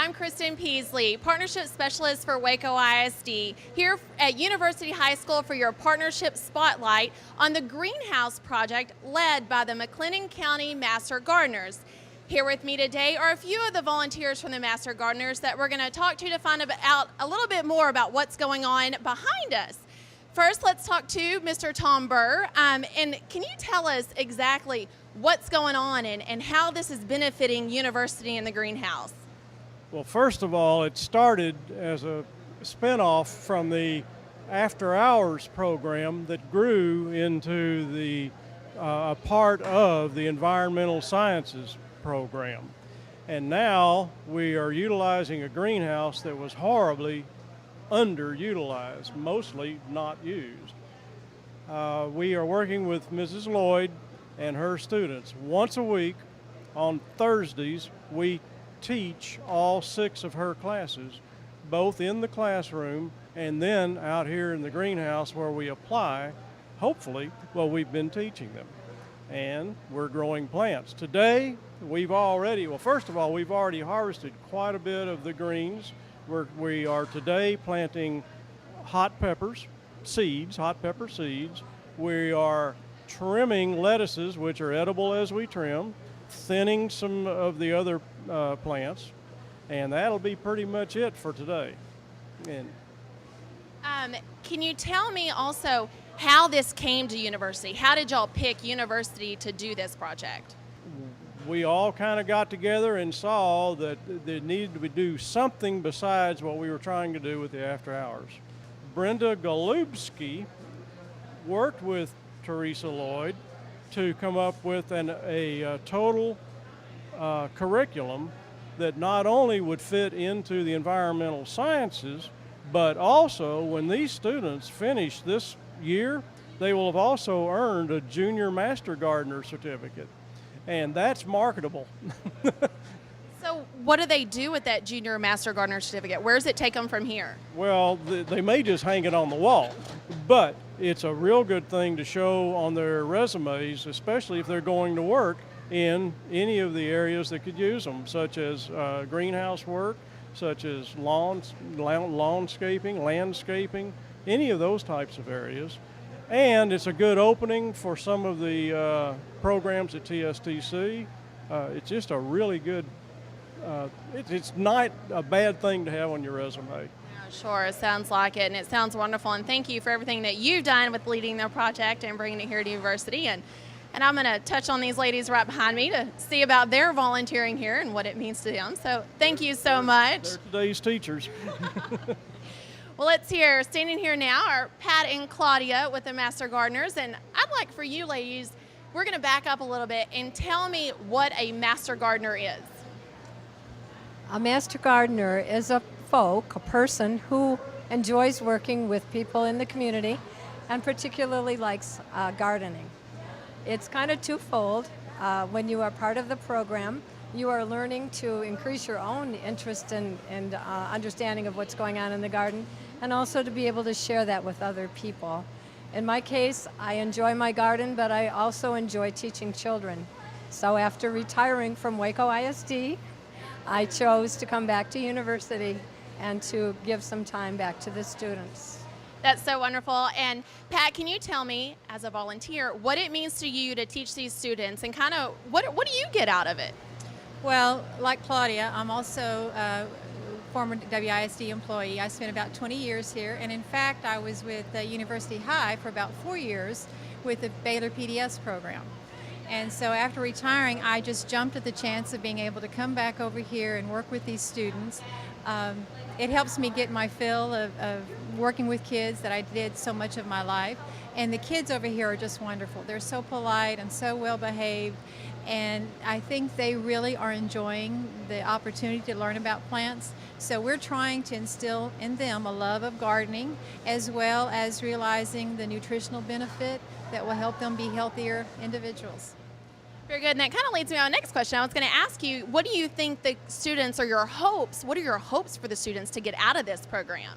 I'm Kristen Peasley, Partnership Specialist for Waco ISD, here at University High School for your Partnership Spotlight on the Greenhouse Project led by the McLennan County Master Gardeners. Here with me today are a few of the volunteers from the Master Gardeners that we're going to talk to find out a little bit more about what's going on behind us. First, let's talk to Mr. Tom Burr, and can you tell us exactly what's going on and how this is benefiting University and the greenhouse? Well, first of all, it started as a spinoff from the After Hours program that grew into the part of the Environmental Sciences program. And now we are utilizing a greenhouse that was horribly underutilized, mostly not used. We are working with Mrs. Lloyd and her students. Once a week on Thursdays, we teach all 6 of her classes, both in the classroom and then out here in the greenhouse where we apply, hopefully, what we've been teaching them. And we're growing plants. Today, first of all, we've already harvested quite a bit of the greens. We are today planting hot pepper seeds. We are trimming lettuces, which are edible as we trim, thinning some of the other plants, and that'll be pretty much it for today. Can you tell me also how this came to University? How did y'all pick University to do this project? We all kind of got together and saw that there needed to do something besides what we were trying to do with the After Hours. Brenda Golubski worked with Teresa Lloyd to come up with a total curriculum that not only would fit into the environmental sciences, but also when these students finish this year, they will have also earned a Junior Master Gardener certificate, and that's marketable. So what do they do with that Junior Master Gardener certificate? Where does it take them from here? Well, they may just hang it on the wall, but it's a real good thing to show on their resumes, especially if they're going to work in any of the areas that could use them, such as greenhouse work, such as landscaping, any of those types of areas. And it's a good opening for some of the programs at TSTC. It's just a really good, it's not a bad thing to have on your resume. Yeah, sure, it sounds like it, and it sounds wonderful. And thank you for everything that you've done with leading the project and bringing it here to University. And I'm going to touch on these ladies right behind me to see about their volunteering here and what it means to them. So thank you so much. They're today's teachers. Well, let's hear, standing here now are Pat and Claudia with the Master Gardeners. And I'd like for you ladies, we're going to back up a little bit and tell me what a Master Gardener is. A Master Gardener is a person who enjoys working with people in the community and particularly likes gardening. It's kind of twofold. When you are part of the program, you are learning to increase your own interest and understanding of what's going on in the garden, and also to be able to share that with other people. In my case, I enjoy my garden, but I also enjoy teaching children. So after retiring from Waco ISD, I chose to come back to University and to give some time back to the students. That's so wonderful. And Pat, can you tell me, as a volunteer, what it means to you to teach these students and kind of what do you get out of it? Well, like Claudia, I'm also a former WISD employee. I spent about 20 years here, and in fact, I was with University High for about 4 years with the Baylor PDS program. And so after retiring, I just jumped at the chance of being able to come back over here and work with these students. It helps me get my fill of working with kids that I did so much of my life. And the kids over here are just wonderful. They're so polite and so well behaved. And I think they really are enjoying the opportunity to learn about plants. So we're trying to instill in them a love of gardening, as well as realizing the nutritional benefit that will help them be healthier individuals. Very good, and that kind of leads me to my next question. I was going to ask you, what do you think the students, or your hopes, what are your hopes for the students to get out of this program?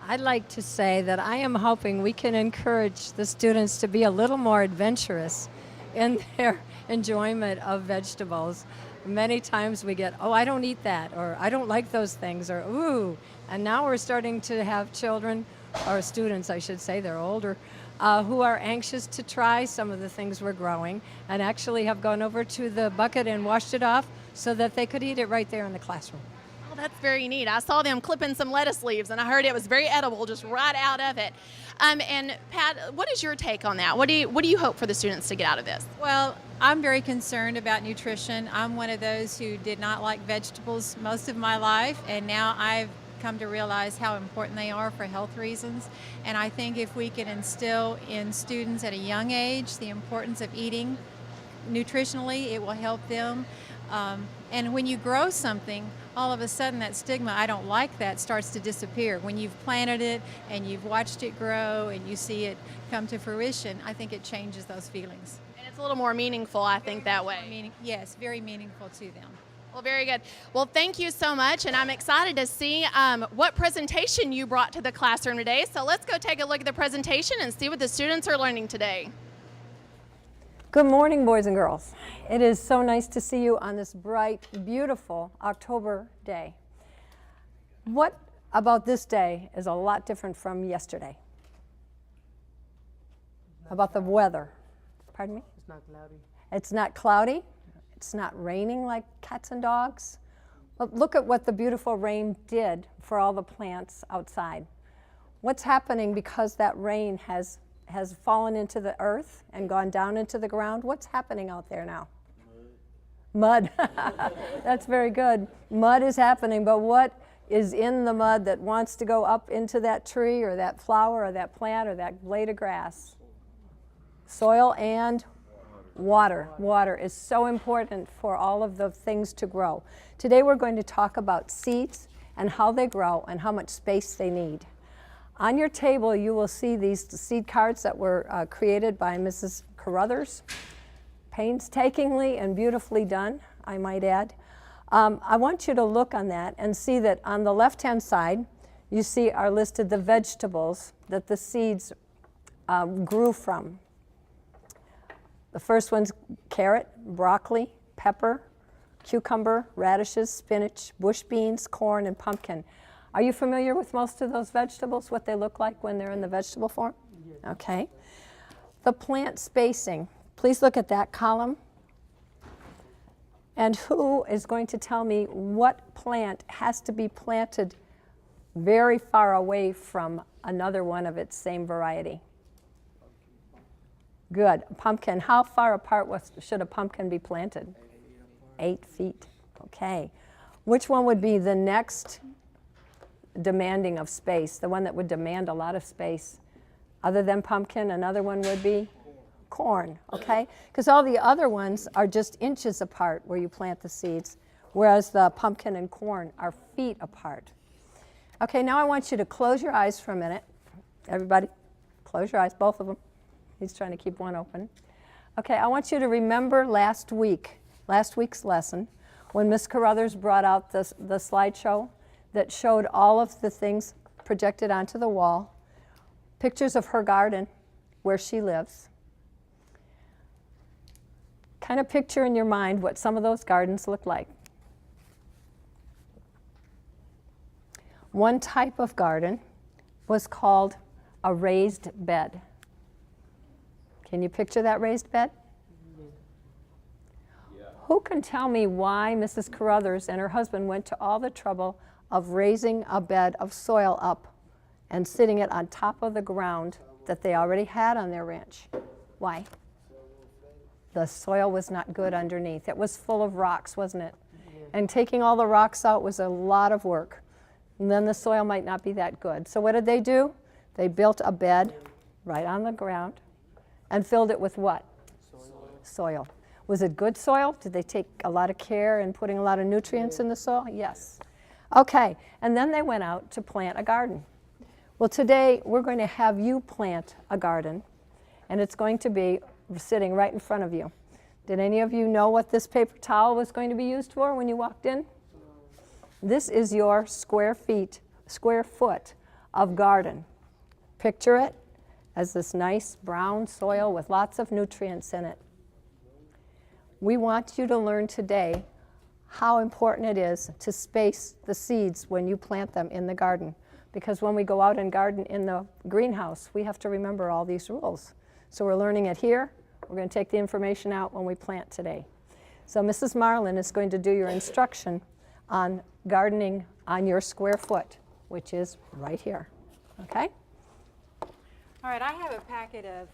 I'd like to say that I am hoping we can encourage the students to be a little more adventurous in their enjoyment of vegetables. Many times we get, oh, I don't eat that, or I don't like those things, or ooh. And now we're starting to have children, or students, I should say, they're older, who are anxious to try some of the things we're growing and actually have gone over to the bucket and washed it off so that they could eat it right there in the classroom. Well, that's very neat. I saw them clipping some lettuce leaves, and I heard it was very edible, just right out of it. And Pat, what is your take on that? What do you hope for the students to get out of this? Well, I'm very concerned about nutrition. I'm one of those who did not like vegetables most of my life, and now I've come to realize how important they are for health reasons. And I think if we can instill in students at a young age the importance of eating nutritionally, it will help them. And when you grow something, all of a sudden that stigma, I don't like that, starts to disappear. When you've planted it and you've watched it grow and you see it come to fruition, I think it changes those feelings. And it's a little more meaningful, I think, that way. Yes, very meaningful to them. Well, very good. Well, thank you so much, and I'm excited to see what presentation you brought to the classroom today. So let's go take a look at the presentation and see what the students are learning today. Good morning, boys and girls. It is so nice to see you on this bright, beautiful October day. What about this day is a lot different from yesterday? About the weather. Pardon me? It's not cloudy. It's not cloudy. It's not raining like cats and dogs. But look at what the beautiful rain did for all the plants outside. What's happening because that rain has fallen into the earth and gone down into the ground? What's happening out there now? Mud. That's very good. Mud is happening, but what is in the mud that wants to go up into that tree or that flower or that plant or that blade of grass? Soil and water. Water is so important for all of the things to grow. Today we're going to talk about seeds and how they grow and how much space they need. On your table you will see these seed cards that were created by Mrs. Carruthers. Painstakingly and beautifully done, I might add. I want you to look on that and see that on the left-hand side you see are listed the vegetables that the seeds grew from. The first one's carrot, broccoli, pepper, cucumber, radishes, spinach, bush beans, corn, and pumpkin. Are you familiar with most of those vegetables, what they look like when they're in the vegetable form? Yes. Okay. The plant spacing. Please look at that column. And who is going to tell me what plant has to be planted very far away from another one of its same variety? Good. Pumpkin. How far apart should a pumpkin be planted? 8 feet. Okay. Which one would be the next demanding of space, the one that would demand a lot of space? Other than pumpkin, another one would be corn. Okay? Because all the other ones are just inches apart where you plant the seeds, whereas the pumpkin and corn are feet apart. Okay, now I want you to close your eyes for a minute. Everybody, close your eyes, both of them. He's trying to keep one open. Okay, I want you to remember last week's lesson, when Miss Carruthers brought out the slideshow that showed all of the things projected onto the wall, pictures of her garden where she lives. Kind of picture in your mind what some of those gardens look like. One type of garden was called a raised bed. Can you picture that raised bed? Yeah. Who can tell me why Mrs. Carruthers and her husband went to all the trouble of raising a bed of soil up and sitting it on top of the ground that they already had on their ranch? Why? The soil was not good underneath. It was full of rocks, wasn't it? Yeah. And taking all the rocks out was a lot of work. And then the soil might not be that good. So what did they do? They built a bed right on the ground and filled it with what? Soil. Was it good soil? Did they take a lot of care in putting a lot of nutrients in the soil? Yes. Okay, and then they went out to plant a garden. Well, today we're going to have you plant a garden, and it's going to be sitting right in front of you. Did any of you know what this paper towel was going to be used for when you walked in? This is your square foot of garden. Picture it as this nice brown soil with lots of nutrients in it. We want you to learn today how important it is to space the seeds when you plant them in the garden. Because when we go out and garden in the greenhouse, we have to remember all these rules. So we're learning it here. We're going to take the information out when we plant today. So Mrs. Marlin is going to do your instruction on gardening on your square foot, which is right here. Okay? All right, I have a packet of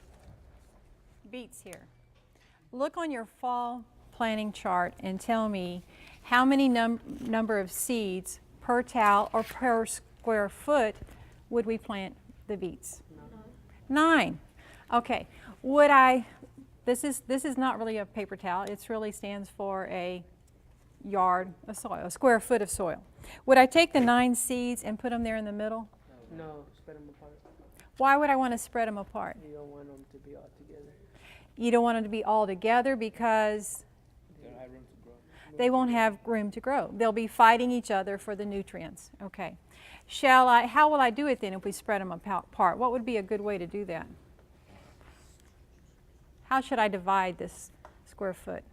beets here. Look on your fall planting chart and tell me how many number of seeds per towel or per square foot would we plant the beets? 9. Okay. Would I? This is not really a paper towel. It really stands for a yard of soil, a square foot of soil. Would I take the 9 seeds and put them there in the middle? No, spread them apart. Why would I want to spread them apart? You don't want them to be all together. You don't want them to be all together because They don't have room to grow. they won't have room to grow. They'll be fighting each other for the nutrients. Okay. How will I do it then if we spread them apart? What would be a good way to do that? How should I divide this square foot?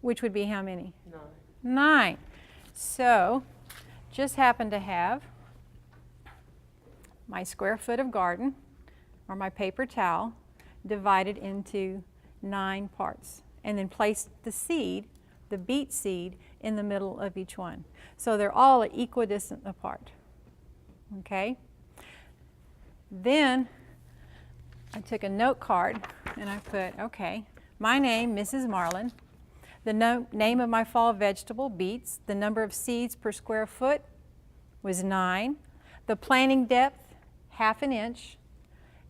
Which would be how many? 9. 9. So, just happen to have my square foot of garden, or my paper towel, divided into 9 parts. And then place the seed, the beet seed, in the middle of each one. So they're all equidistant apart. Okay? Then, I took a note card and I put, okay, my name, Mrs. Marlin, the name of my fall vegetable, beets, the number of seeds per square foot was 9, the planting depth, 1/2 inch,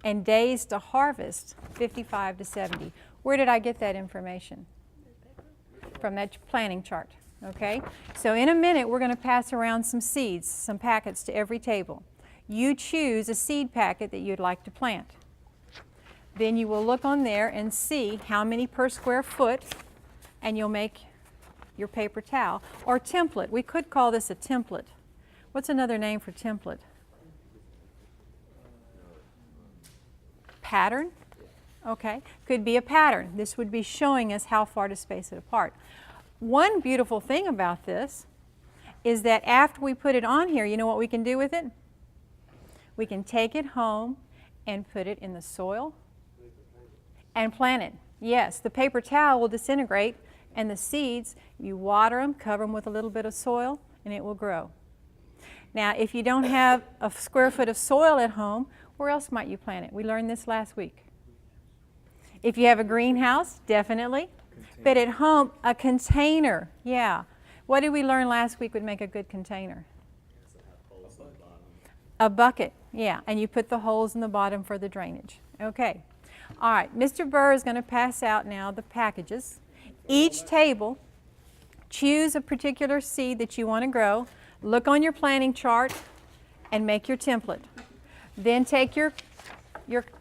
and days to harvest, 55 to 70. Where did I get that information? From that planting chart, okay? So in a minute, we're going to pass around some seeds, some packets to every table. You choose a seed packet that you'd like to plant. Then you will look on there and see how many per square foot, and you'll make your paper towel or template. We could call this a template. What's another name for template? Pattern? Okay, could be a pattern. This would be showing us how far to space it apart. One beautiful thing about this is that after we put it on here, you know what we can do with it? We can take it home and put it in the soil and plant it. Yes, the paper towel will disintegrate, and the seeds, you water them, cover them with a little bit of soil, and it will grow. Now, if you don't have a square foot of soil at home, where else might you plant it? We learned this last week. If you have a greenhouse, definitely. But at home, a container, yeah. What did we learn last week would make a good container? A bucket, yeah. And you put the holes in the bottom for the drainage. Okay. All right, Mr. Burr is going to pass out now the packages. Each table, choose a particular seed that you want to grow. Look on your planting chart and make your template. Then take your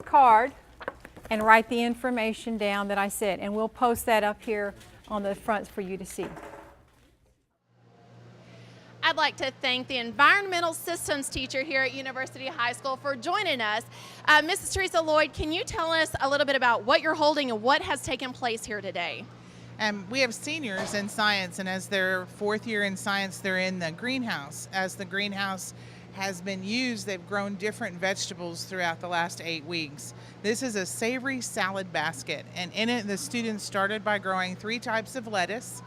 card and write the information down that I said, and we'll post that up here on the front for you to see. I'd like to thank the environmental systems teacher here at University High School for joining us. Mrs. Teresa Lloyd, can you tell us a little bit about what you're holding and what has taken place here today? We have seniors in science, and as their 4th year in science, they're in the greenhouse. As the greenhouse has been used, they've grown different vegetables throughout the last 8 weeks. This is a savory salad basket, and in it the students started by growing 3 types of lettuce.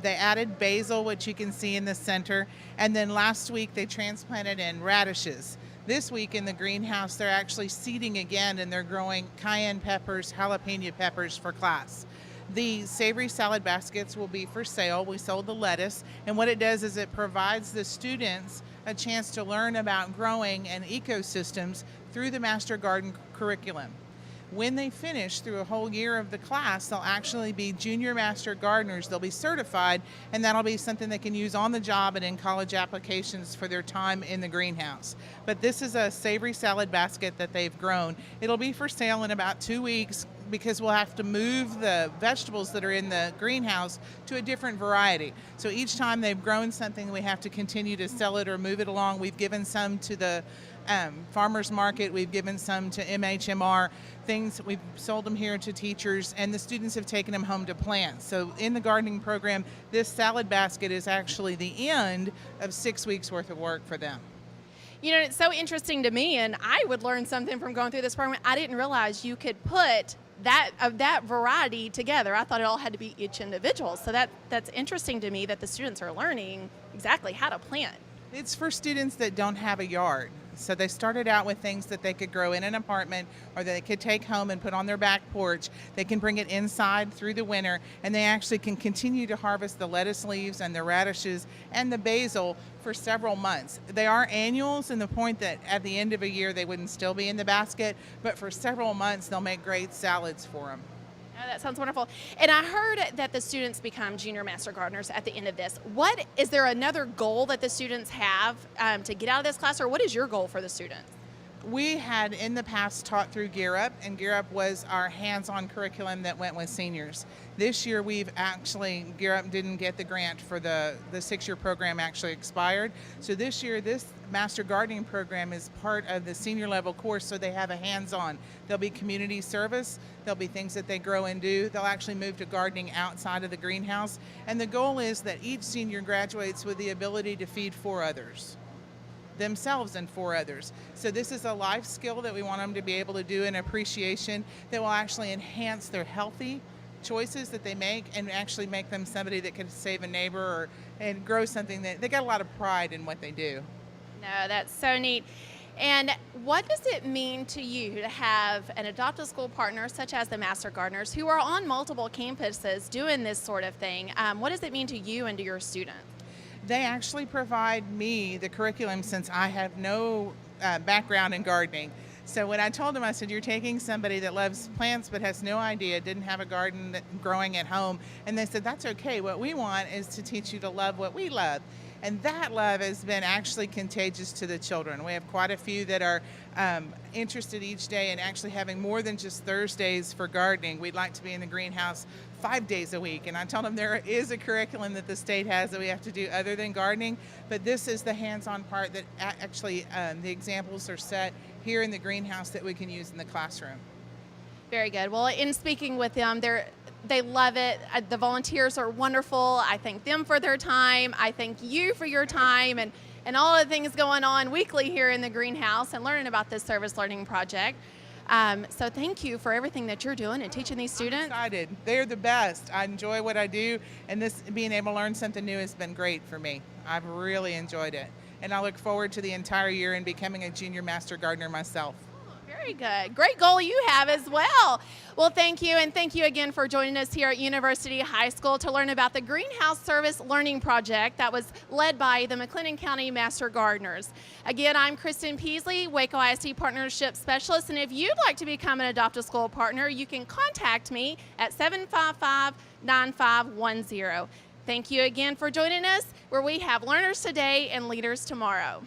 They added basil, which you can see in the center, and then last week they transplanted in radishes. This week in the greenhouse they're actually seeding again, and they're growing cayenne peppers, jalapeno peppers for class. The savory salad baskets will be for sale. We sold the lettuce, and what it does is it provides the students a chance to learn about growing and ecosystems through the Master Garden curriculum. When they finish through a whole year of the class, they'll actually be junior Master Gardeners. They'll be certified, and that'll be something they can use on the job and in college applications for their time in the greenhouse. But this is a savory salad basket that they've grown. It'll be for sale in about 2 weeks, because we'll have to move the vegetables that are in the greenhouse to a different variety. So each time they've grown something, we have to continue to sell it or move it along. We've given some to the farmers market. We've given some to MHMR. Things we've sold them here to teachers, and the students have taken them home to plant. So in the gardening program, this salad basket is actually the end of 6 weeks worth of work for them. You know, it's so interesting to me, and I would learn something from going through this program. I didn't realize you could put that variety together. I thought it all had to be each individual. So that's interesting to me that the students are learning exactly how to plant. It's for students that don't have a yard. So they started out with things that they could grow in an apartment or that they could take home and put on their back porch. They can bring it inside through the winter, and they actually can continue to harvest the lettuce leaves and the radishes and the basil for several months. They are annuals in the point that at the end of a year they wouldn't still be in the basket, but for several months they'll make great salads for them. Oh, that sounds wonderful. And I heard that the students become junior master gardeners at the end of this. What is there another goal that the students have to get out of this class, or what is your goal for the students? We had in the past taught through Gear Up, and Gear Up was our hands-on curriculum that went with seniors. This year Gear Up didn't get the grant for the 6-year program actually expired. So this year, this Master Gardening program is part of the senior level course, so they have a hands-on. There'll be community service, there'll be things that they grow and do. They'll actually move to gardening outside of the greenhouse. And the goal is that each senior graduates with the ability to feed 4 others. Themselves and 4 others. So this is a life skill that we want them to be able to do, an appreciation that will actually enhance their healthy choices that they make and actually make them somebody that can save a neighbor and grow something that they got a lot of pride in what they do. No, that's so neat. And what does it mean to you to have an adoptive school partner such as the Master Gardeners who are on multiple campuses doing this sort of thing? What does it mean to you and to your students? They actually provide me the curriculum since I have no background in gardening. So when I told them, I said, you're taking somebody that loves plants but has no idea, didn't have a garden growing at home, and they said, that's okay. What we want is to teach you to love what we love. And that love has been actually contagious to the children. We have quite a few that are interested each day in actually having more than just Thursdays for gardening. We'd like to be in the greenhouse 5 days a week. And I told them there is a curriculum that the state has that we have to do other than gardening, but this is the hands-on part that actually the examples are set here in the greenhouse that we can use in the classroom. Very good. Well, in speaking with them, they love it. The volunteers are wonderful. I thank them for their time. I thank you for your time and all the things going on weekly here in the greenhouse and learning about this service learning project. So thank you for everything that you're doing and teaching these students. I'm excited. They're the best. I enjoy what I do, and this being able to learn something new has been great for me. I've really enjoyed it, and I look forward to the entire year and becoming a junior master gardener myself. Very good. Great goal you have as well. Well, thank you, and thank you again for joining us here at University High School to learn about the Greenhouse Service Learning Project that was led by the McLennan County Master Gardeners. Again, I'm Kristen Peasley, Waco ISD Partnership Specialist, and if you'd like to become an adoptive school partner, you can contact me at 755-9510. Thank you again for joining us, where we have learners today and leaders tomorrow.